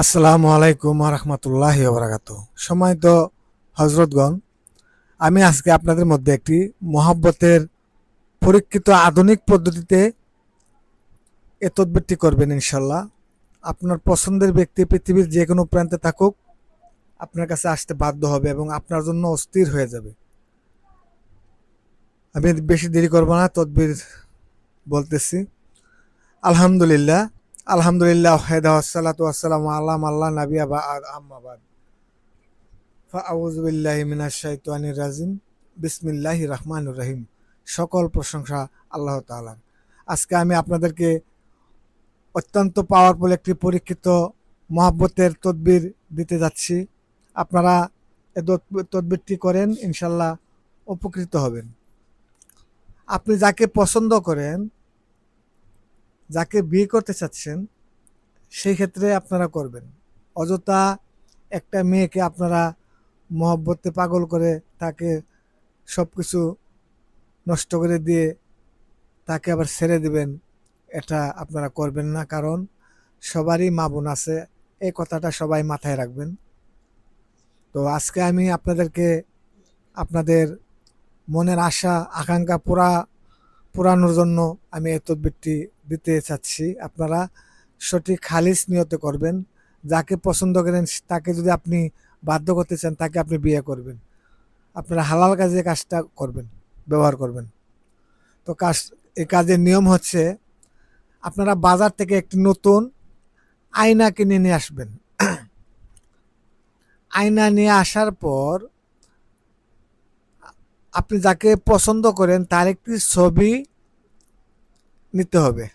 আসসালামু আলাইকুম রহমতুল্লাহি ওবরাকাত। সম্মানিত হজরতগণ, আমি আজকে আপনাদের মধ্যে একটি মহাব্বতের পরীক্ষিত আধুনিক পদ্ধতিতে এ তদবিরটি করবেন ইনশাল্লাহ। আপনার পছন্দের ব্যক্তি পৃথিবীর যে কোনো প্রান্তে থাকুক, আপনার কাছে আসতে বাধ্য হবে এবং আপনার জন্য অস্থির হয়ে যাবে। আমি বেশি দেরি করব না, তদবির বলতেছি। আলহামদুলিল্লাহ, আলহামদুলিল্লাহ ওয়াহদাহু ওয়াসসালাতু ওয়াসসালামু আলা মান লা নাবিয়্যা বা'দা, আম্মা বা'দ। ফাআউযু বিল্লাহি মিনাশ শাইতানির রাজিম। বিসমিল্লাহির রহমানির রহিম। সকল প্রশংসা আল্লাহ তাআলার। আজকে আমি আপনাদেরকে অত্যন্ত পাওয়ারফুল একটি পরীক্ষিত মহাব্বতের তদবির দিতে যাচ্ছি। আপনারা এই তদবিরটি করেন, ইনশাল্লাহ উপকৃত হবেন। আপনি যাকে পছন্দ করেন, যাকে বিয়ে করতে চাচ্ছেন, সেই ক্ষেত্রে আপনারা করবেন। অযথা একটা মেয়েকে আপনারা মহব্বতে পাগল করে তাকে সব কিছু নষ্ট করে দিয়ে তাকে আবার ছেড়ে দিবেন, এটা আপনারা করবেন না। কারণ সবারই মা বোন আছে, এই কথাটা সবাই মাথায় রাখবেন। তো আজকে আমি আপনাদেরকে আপনাদের মনের আশা আকাঙ্ক্ষা পুরানোর জন্য আমি এই তদবিরটি দিতে চাচ্ছি। আপনারা সঠিক খালিস নিয়তে করবেন। যাকে পছন্দ করেন তাকে যদি আপনি বাধ্য করতে চান, তাকে আপনি বিয়ে করবেন। আপনারা হালাল কাজে কাজটা করবেন, ব্যবহার করবেন। তো এই কাজের নিয়ম হচ্ছে, আপনারা বাজার থেকে একটি নতুন আয়না কিনে নিয়ে আসবেন। আয়না নিয়ে আসার পর আপনি যাকে পছন্দ করেন তার একটি ছবি নিতে হবে।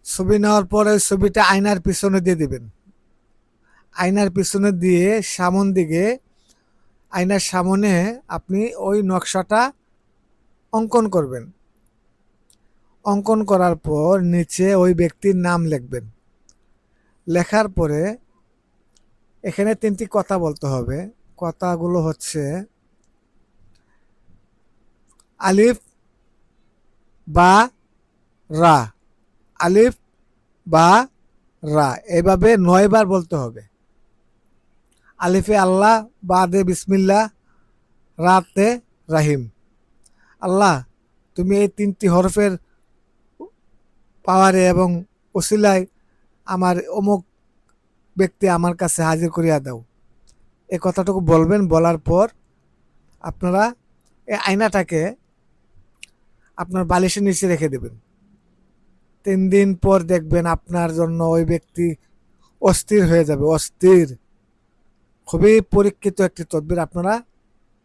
ছবি নেওয়ার পরে ছবিটা আয়নার পিছনে দিয়ে দিবেন। আয়নার পিছনে দিয়ে সামন দিকে, আয়নার সামনে আপনি ওই নকশাটা অঙ্কন করবেন। অঙ্কন করার পর নিচে ওই ব্যক্তির নাম লিখবেন। লেখার পরে এখানে 3টি কথা বলতে হবে। কথাগুলো হচ্ছে আলিফ বা রা, আলিফ বা রা, এভাবে 9 বার বলতে হবে। আলিফে আল্লাহ, বাদে বিসমিল্লাহ, রাতে রাহিম। আল্লাহ, তুমি এই 3টি হরফের পাওয়ারে এবং ওসিলায় আমার অমুক ব্যক্তি আমার কাছে হাজির করিয়া দাও। এই কথাটুকু বলবেন। বলার পর আপনারা এই আয়নাটাকে আপনার বালিশের নিচে রেখে দেবেন। 3 দিন পর দেখবেন আপনার জন্য ওই ব্যক্তি অস্থির হয়ে যাবে, অস্থির। খুবই পরীক্ষিত একটি তদবির, আপনারা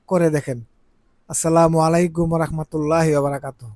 করে দেখেন। আসসালামু আলাইকুম রহমতুল্লাহি ওয়া বারাকাতুহু।